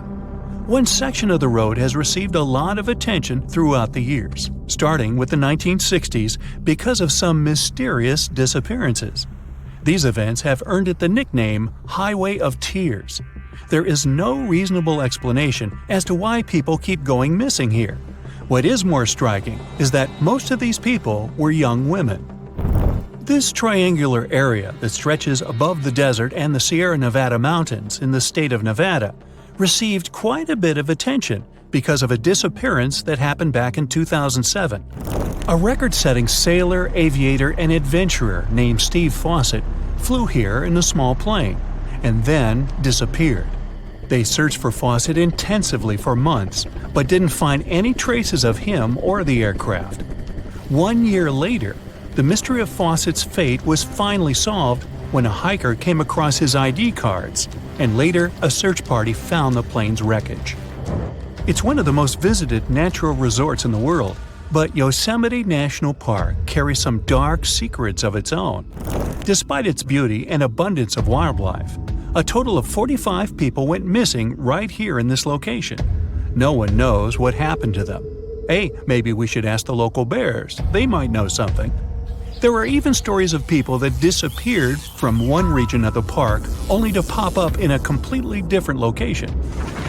One section of the road has received a lot of attention throughout the years, starting with the 1960s because of some mysterious disappearances. These events have earned it the nickname Highway of Tears. There is no reasonable explanation as to why people keep going missing here. What is more striking is that most of these people were young women. This triangular area that stretches above the desert and the Sierra Nevada mountains in the state of Nevada received quite a bit of attention because of a disappearance that happened back in 2007. A record-setting sailor, aviator, and adventurer named Steve Fawcett flew here in a small plane and then disappeared. They searched for Fawcett intensively for months, but didn't find any traces of him or the aircraft. 1 year later, the mystery of Fawcett's fate was finally solved when a hiker came across his ID cards, and later a search party found the plane's wreckage. It's one of the most visited natural resorts in the world, but Yosemite National Park carries some dark secrets of its own. Despite its beauty and abundance of wildlife, a total of 45 people went missing right here in this location. No one knows what happened to them. Hey, maybe we should ask the local bears. They might know something. There are even stories of people that disappeared from one region of the park only to pop up in a completely different location.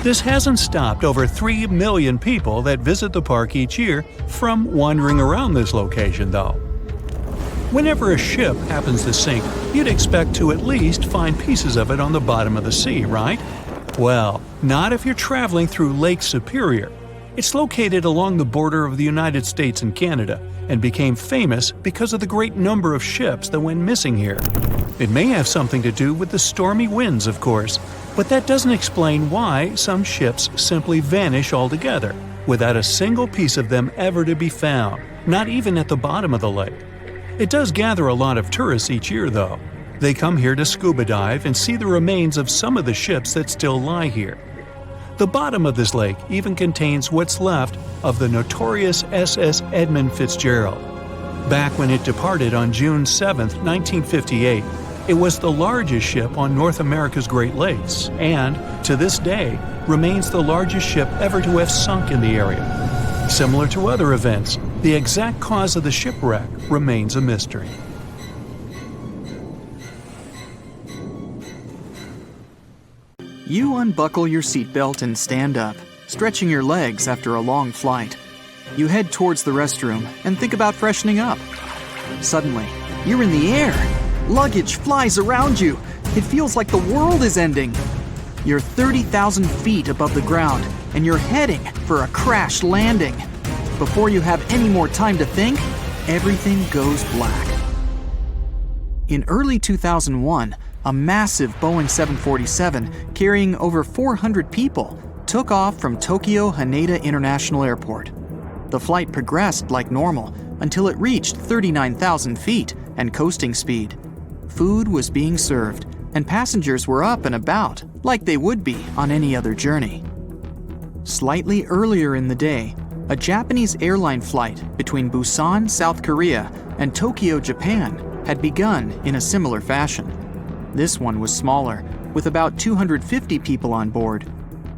This hasn't stopped over 3 million people that visit the park each year from wandering around this location, though. Whenever a ship happens to sink, you'd expect to at least find pieces of it on the bottom of the sea, right? Well, not if you're traveling through Lake Superior. It's located along the border of the United States and Canada, and became famous because of the great number of ships that went missing here. It may have something to do with the stormy winds, of course, but that doesn't explain why some ships simply vanish altogether, without a single piece of them ever to be found, not even at the bottom of the lake. It does gather a lot of tourists each year, though. They come here to scuba dive and see the remains of some of the ships that still lie here. The bottom of this lake even contains what's left of the notorious SS Edmund Fitzgerald. Back when it departed on June 7, 1958, it was the largest ship on North America's Great Lakes and, to this day, remains the largest ship ever to have sunk in the area. Similar to other events, the exact cause of the shipwreck remains a mystery. You unbuckle your seatbelt and stand up, stretching your legs after a long flight. You head towards the restroom and think about freshening up. Suddenly, you're in the air. Luggage flies around you. It feels like the world is ending. You're 30,000 feet above the ground, and you're heading for a crash landing. Before you have any more time to think, everything goes black. In early 2001, a massive Boeing 747 carrying over 400 people took off from Tokyo Haneda International Airport. The flight progressed like normal until it reached 39,000 feet and coasting speed. Food was being served, and passengers were up and about like they would be on any other journey. Slightly earlier in the day, a Japanese airline flight between Busan, South Korea, and Tokyo, Japan had begun in a similar fashion. This one was smaller, with about 250 people on board.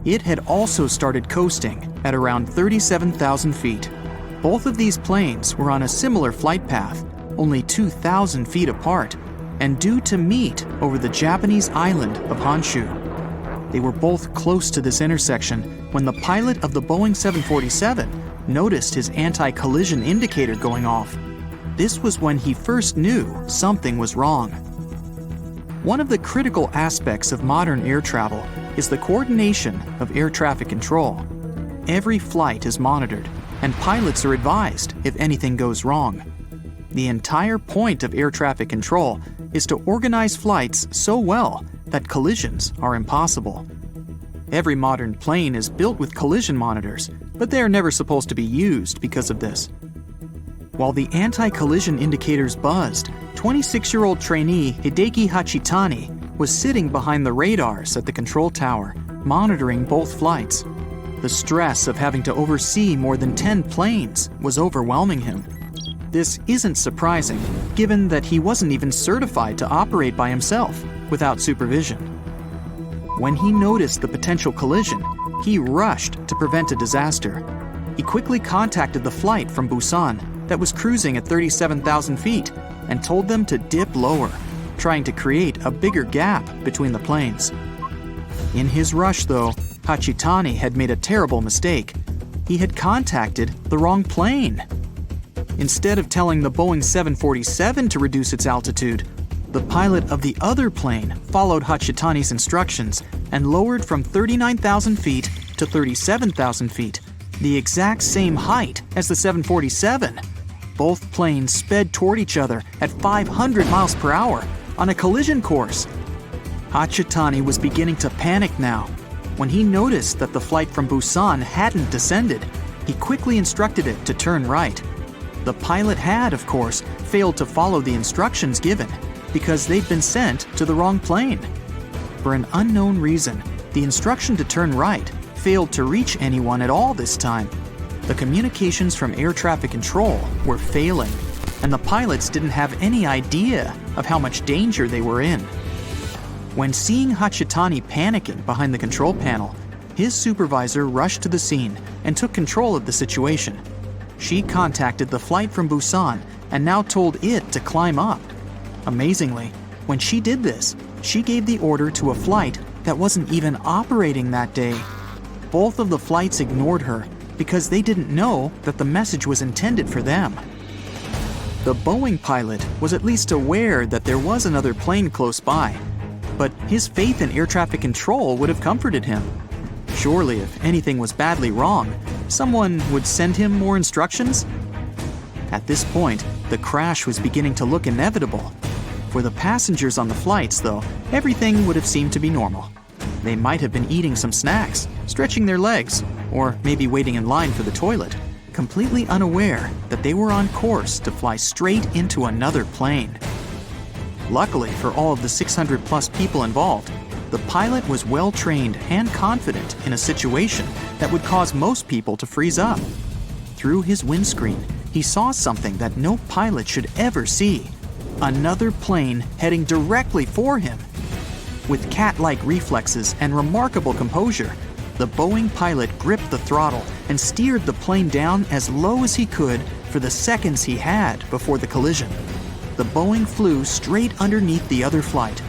It had also started coasting at around 37,000 feet. Both of these planes were on a similar flight path, only 2,000 feet apart, and due to meet over the Japanese island of Honshu. They were both close to this intersection when the pilot of the Boeing 747 noticed his anti-collision indicator going off. This was when he first knew something was wrong. One of the critical aspects of modern air travel is the coordination of air traffic control. Every flight is monitored, and pilots are advised if anything goes wrong. The entire point of air traffic control is to organize flights so well that collisions are impossible. Every modern plane is built with collision monitors, but they are never supposed to be used because of this. While the anti-collision indicators buzzed, 26-year-old trainee Hideki Hachitani was sitting behind the radars at the control tower, monitoring both flights. The stress of having to oversee more than 10 planes was overwhelming him. This isn't surprising, given that he wasn't even certified to operate by himself without supervision. When he noticed the potential collision, he rushed to prevent a disaster. He quickly contacted the flight from Busan that was cruising at 37,000 feet and told them to dip lower, trying to create a bigger gap between the planes. In his rush, though, Hachitani had made a terrible mistake. He had contacted the wrong plane. Instead of telling the Boeing 747 to reduce its altitude, the pilot of the other plane followed Hachitani's instructions and lowered from 39,000 feet to 37,000 feet, the exact same height as the 747. Both planes sped toward each other at 500 miles per hour on a collision course. Hachitani was beginning to panic now. When he noticed that the flight from Busan hadn't descended, he quickly instructed it to turn right. The pilot had, of course, failed to follow the instructions given because they'd been sent to the wrong plane. For an unknown reason, the instruction to turn right failed to reach anyone at all this time. The communications from air traffic control were failing, and the pilots didn't have any idea of how much danger they were in. When seeing Hachitani panicking behind the control panel, his supervisor rushed to the scene and took control of the situation. She contacted the flight from Busan and now told it to climb up. Amazingly, when she did this, she gave the order to a flight that wasn't even operating that day. Both of the flights ignored her because they didn't know that the message was intended for them. The Boeing pilot was at least aware that there was another plane close by, but his faith in air traffic control would have comforted him. Surely, if anything was badly wrong, someone would send him more instructions? At this point, the crash was beginning to look inevitable. For the passengers on the flights, though, everything would have seemed to be normal. They might have been eating some snacks, stretching their legs, or maybe waiting in line for the toilet, completely unaware that they were on course to fly straight into another plane. Luckily for all of the 600-plus people involved, the pilot was well-trained and confident in a situation that would cause most people to freeze up. Through his windscreen, he saw something that no pilot should ever see: another plane heading directly for him. With cat-like reflexes and remarkable composure, the Boeing pilot gripped the throttle and steered the plane down as low as he could for the seconds he had before the collision. The Boeing flew straight underneath the other flight.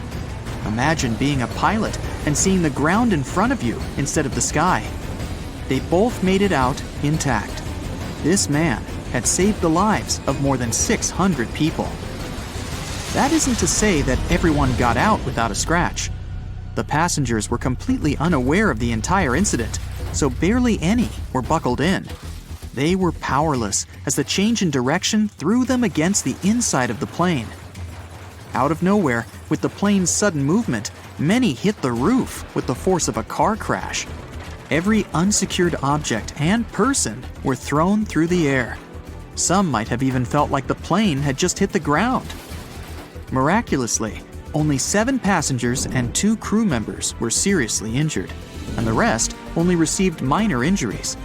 Imagine being a pilot and seeing the ground in front of you instead of the sky. They both made it out intact. This man had saved the lives of more than 600 people. That isn't to say that everyone got out without a scratch. The passengers were completely unaware of the entire incident, so barely any were buckled in. They were powerless as the change in direction threw them against the inside of the plane. Out of nowhere, with the plane's sudden movement, many hit the roof with the force of a car crash. Every unsecured object and person were thrown through the air. Some might have even felt like the plane had just hit the ground. Miraculously, only 7 passengers and 2 crew members were seriously injured, and the rest only received minor injuries.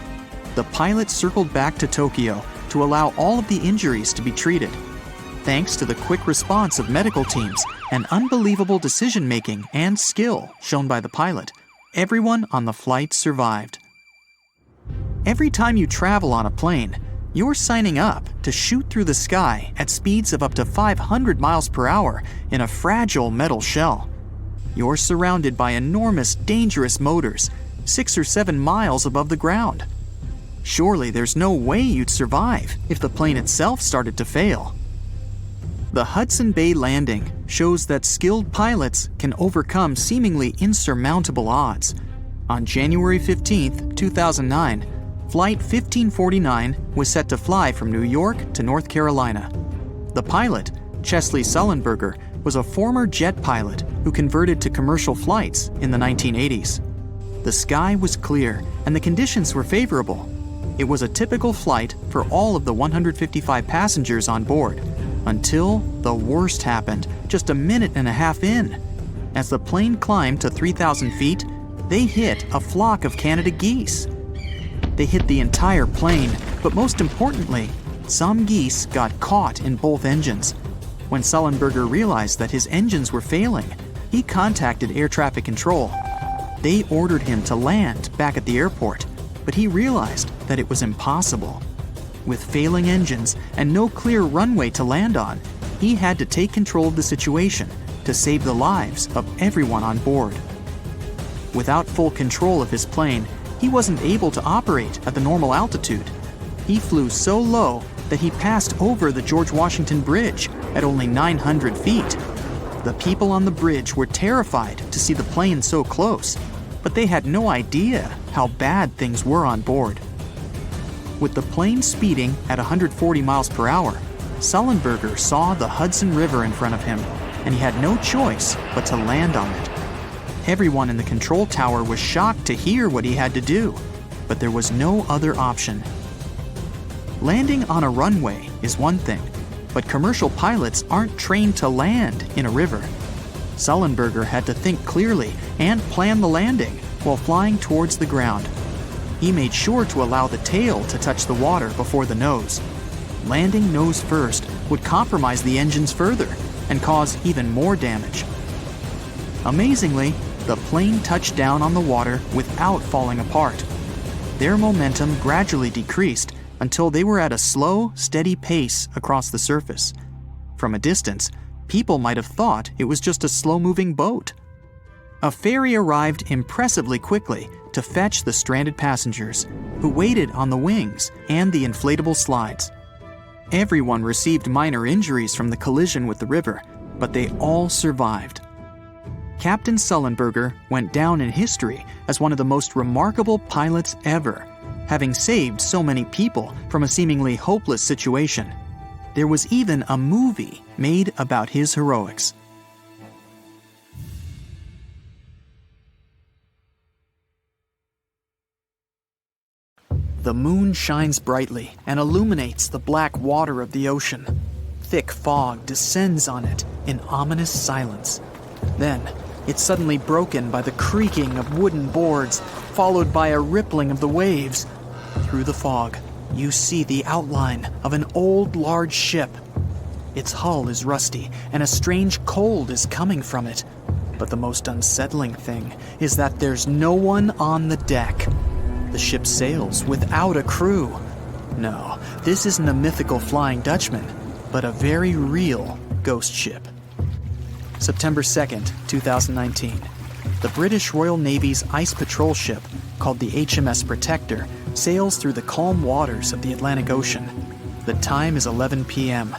The pilot circled back to Tokyo to allow all of the injuries to be treated. Thanks to the quick response of medical teams and unbelievable decision-making and skill shown by the pilot, everyone on the flight survived. Every time you travel on a plane, You're signing up to shoot through the sky at speeds of up to 500 miles per hour in a fragile metal shell. You're surrounded by enormous, dangerous motors, 6 or 7 miles above the ground. Surely there's no way you'd survive if the plane itself started to fail. The Hudson Bay landing shows that skilled pilots can overcome seemingly insurmountable odds. On January 15, 2009, Flight 1549 was set to fly from New York to North Carolina. The pilot, Chesley Sullenberger, was a former jet pilot who converted to commercial flights in the 1980s. The sky was clear and the conditions were favorable. It was a typical flight for all of the 155 passengers on board, until the worst happened just a minute and a half in. As the plane climbed to 3,000 feet, they hit a flock of Canada geese. They hit the entire plane, but most importantly, some geese got caught in both engines. When Sullenberger realized that his engines were failing, he contacted air traffic control. They ordered him to land back at the airport, but he realized that it was impossible. With failing engines and no clear runway to land on, he had to take control of the situation to save the lives of everyone on board. Without full control of his plane, he wasn't able to operate at the normal altitude. He flew so low that he passed over the George Washington Bridge at only 900 feet. The people on the bridge were terrified to see the plane so close, but they had no idea how bad things were on board. With the plane speeding at 140 miles per hour, Sullenberger saw the Hudson River in front of him, and he had no choice but to land on it. Everyone in the control tower was shocked to hear what he had to do, but there was no other option. Landing on a runway is one thing, but commercial pilots aren't trained to land in a river. Sullenberger had to think clearly and plan the landing while flying towards the ground. He made sure to allow the tail to touch the water before the nose. Landing nose first would compromise the engines further and cause even more damage. Amazingly, the plane touched down on the water without falling apart. Their momentum gradually decreased until they were at a slow, steady pace across the surface. From a distance, people might have thought it was just a slow-moving boat. A ferry arrived impressively quickly to fetch the stranded passengers, who waited on the wings and the inflatable slides. Everyone received minor injuries from the collision with the river, but they all survived. Captain Sullenberger went down in history as one of the most remarkable pilots ever, having saved so many people from a seemingly hopeless situation. There was even a movie made about his heroics. The moon shines brightly and illuminates the black water of the ocean. Thick fog descends on it in ominous silence. Then, it's suddenly broken by the creaking of wooden boards, followed by a rippling of the waves. Through the fog, you see the outline of an old, large ship. Its hull is rusty, and a strange cold is coming from it. But the most unsettling thing is that there's no one on the deck. The ship sails without a crew. No, this isn't a mythical Flying Dutchman, but a very real ghost ship. September 2nd, 2019. The British Royal Navy's ice patrol ship, called the HMS Protector, sails through the calm waters of the Atlantic Ocean. The time is 11 p.m.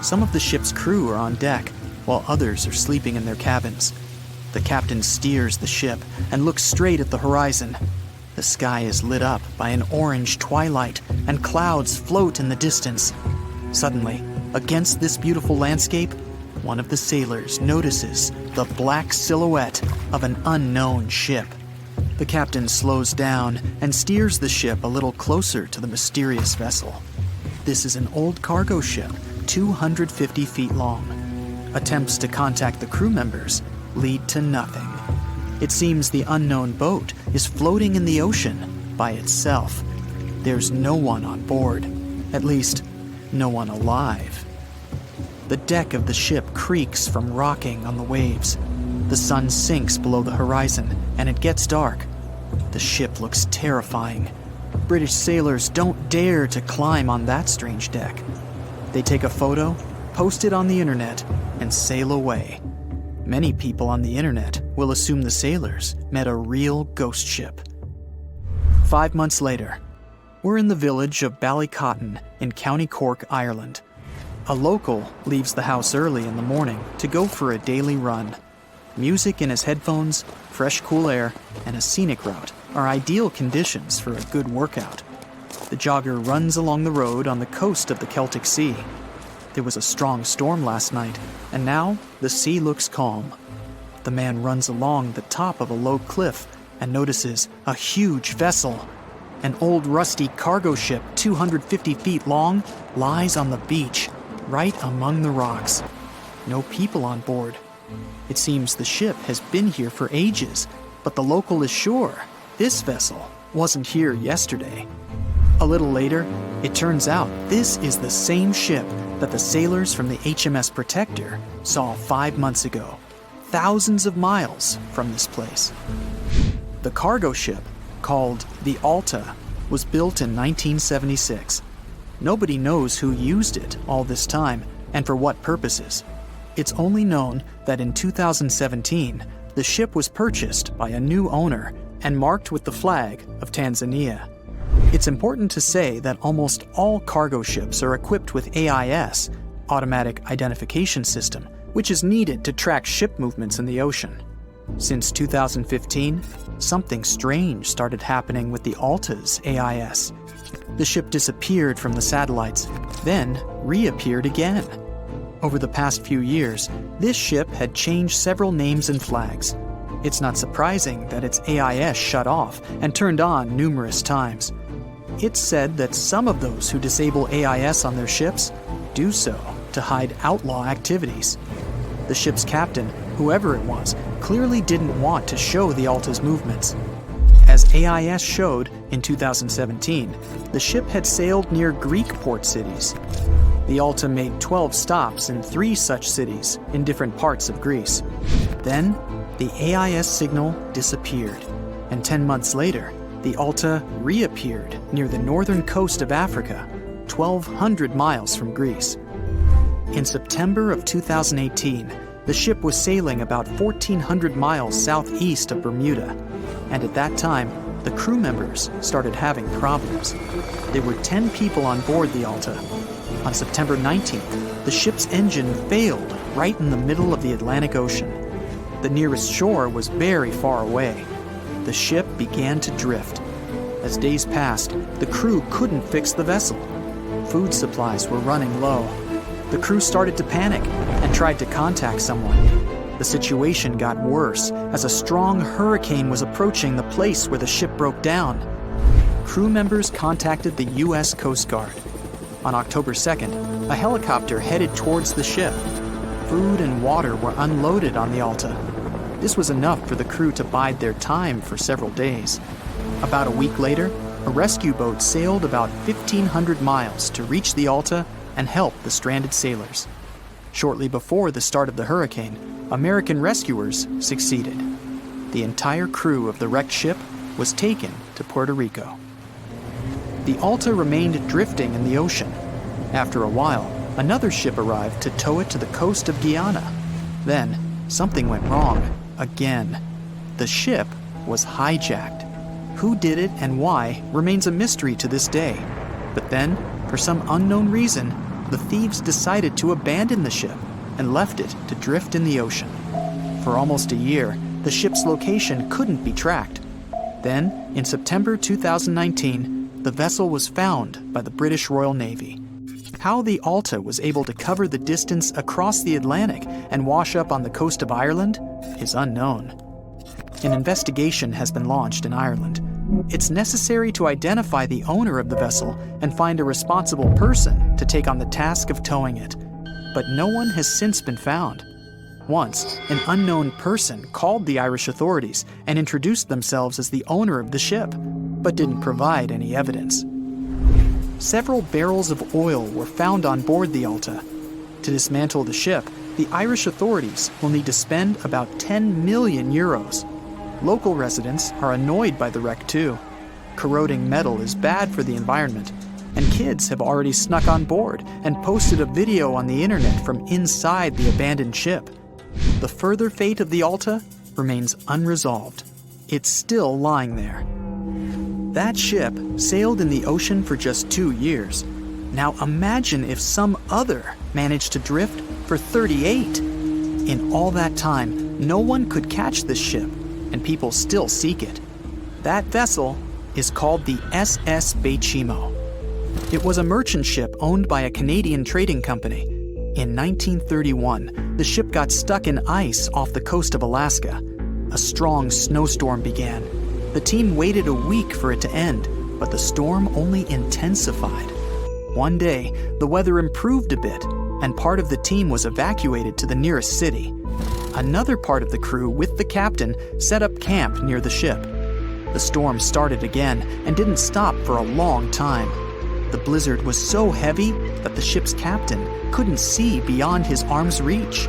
Some of the ship's crew are on deck, while others are sleeping in their cabins. The captain steers the ship and looks straight at the horizon. The sky is lit up by an orange twilight, and clouds float in the distance. Suddenly, against this beautiful landscape, one of the sailors notices the black silhouette of an unknown ship. The captain slows down and steers the ship a little closer to the mysterious vessel. This is an old cargo ship, 250 feet long. Attempts to contact the crew members lead to nothing. It seems the unknown boat is floating in the ocean by itself. There's no one on board, at least, no one alive. The deck of the ship creaks from rocking on the waves. The sun sinks below the horizon, and it gets dark. The ship looks terrifying. British sailors don't dare to climb on that strange deck. They take a photo, post it on the internet, and sail away. Many people on the internet will assume the sailors met a real ghost ship. 5 months later, we're in the village of Ballycotton in County Cork, Ireland. A local leaves the house early in the morning to go for a daily run. Music in his headphones, fresh cool air, and a scenic route are ideal conditions for a good workout. The jogger runs along the road on the coast of the Celtic Sea. There was a strong storm last night, and now the sea looks calm. The man runs along the top of a low cliff and notices a huge vessel. An old rusty cargo ship 250 feet long lies on the beach, right among the rocks. No people on board. It seems the ship has been here for ages, but the local is sure this vessel wasn't here yesterday. A little later, it turns out this is the same ship that the sailors from the HMS Protector saw 5 months ago, thousands of miles from this place. The cargo ship, called the Alta, was built in 1976. Nobody knows who used it all this time and for what purposes. It's only known that in 2017, the ship was purchased by a new owner and marked with the flag of Tanzania. It's important to say that almost all cargo ships are equipped with AIS, Automatic Identification System, which is needed to track ship movements in the ocean. Since 2015, something strange started happening with the Alta's AIS. The ship disappeared from the satellites, then reappeared again. Over the past few years, this ship had changed several names and flags. It's not surprising that its AIS shut off and turned on numerous times. It's said that some of those who disable AIS on their ships do so to hide outlaw activities. The ship's captain, whoever it was, clearly didn't want to show the Alta's movements. As AIS showed in 2017, the ship had sailed near Greek port cities. The Alta made 12 stops in 3 such cities in different parts of Greece. Then, the AIS signal disappeared, and 10 months later, the Alta reappeared near the northern coast of Africa, 1,200 miles from Greece. In September of 2018, the ship was sailing about 1,400 miles southeast of Bermuda, and at that time, the crew members started having problems. There were 10 people on board the Alta. On September 19th, the ship's engine failed right in the middle of the Atlantic Ocean. The nearest shore was very far away. The ship began to drift. As days passed, the crew couldn't fix the vessel. Food supplies were running low. The crew started to panic and tried to contact someone. The situation got worse as a strong hurricane was approaching the place where the ship broke down. Crew members contacted the U.S. Coast Guard. On October 2nd, a helicopter headed towards the ship. Food and water were unloaded on the Alta. This was enough for the crew to bide their time for several days. About a week later, a rescue boat sailed about 1,500 miles to reach the Alta and help the stranded sailors. Shortly before the start of the hurricane, American rescuers succeeded. The entire crew of the wrecked ship was taken to Puerto Rico. The Alta remained drifting in the ocean. After a while, another ship arrived to tow it to the coast of Guyana. Then, something went wrong, again. The ship was hijacked. Who did it and why remains a mystery to this day. But then, for some unknown reason, the thieves decided to abandon the ship and left it to drift in the ocean. For almost a year, the ship's location couldn't be tracked. Then, in September 2019, the vessel was found by the British Royal Navy. How the Alta was able to cover the distance across the Atlantic and wash up on the coast of Ireland is unknown. An investigation has been launched in Ireland. It's necessary to identify the owner of the vessel and find a responsible person to take on the task of towing it. But no one has since been found. Once, an unknown person called the Irish authorities and introduced themselves as the owner of the ship, but didn't provide any evidence. Several barrels of oil were found on board the Alta. To dismantle the ship, the Irish authorities will need to spend about 10 million euros. Local residents are annoyed by the wreck too. Corroding metal is bad for the environment, and kids have already snuck on board and posted a video on the internet from inside the abandoned ship. The further fate of the Alta remains unresolved. It's still lying there. That ship sailed in the ocean for just 2 years. Now imagine if some other managed to drift for 38. In all that time, no one could catch this ship, and people still seek it. That vessel is called the SS Beichimo. It was a merchant ship owned by a Canadian trading company. In 1931, the ship got stuck in ice off the coast of Alaska. A strong snowstorm began. The team waited a week for it to end, but the storm only intensified. One day, the weather improved a bit, and part of the team was evacuated to the nearest city. Another part of the crew, with the captain, set up camp near the ship. The storm started again and didn't stop for a long time. The blizzard was so heavy that the ship's captain couldn't see beyond his arm's reach.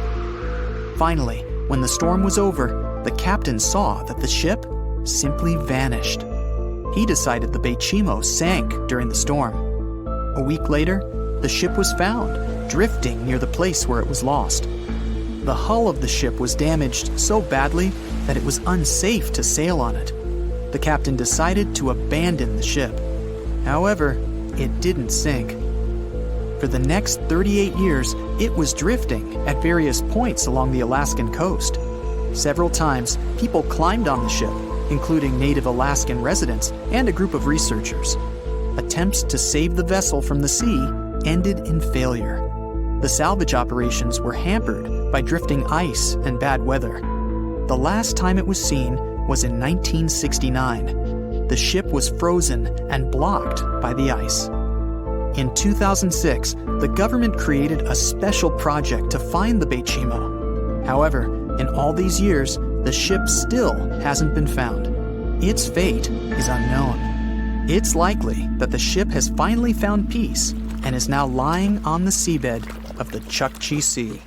Finally, when the storm was over, the captain saw that the ship simply vanished. He decided the Beichimo sank during the storm. A week later, the ship was found, drifting near the place where it was lost. The hull of the ship was damaged so badly that it was unsafe to sail on it. The captain decided to abandon the ship. However, it didn't sink. For the next 38 years, it was drifting at various points along the Alaskan coast. Several times, people climbed on the ship, including native Alaskan residents and a group of researchers. Attempts to save the vessel from the sea ended in failure. The salvage operations were hampered by drifting ice and bad weather. The last time it was seen was in 1969. The ship was frozen and blocked by the ice. In 2006, the government created a special project to find the Beichimo. However, in all these years, the ship still hasn't been found. Its fate is unknown. It's likely that the ship has finally found peace and is now lying on the seabed of the Chukchi Sea.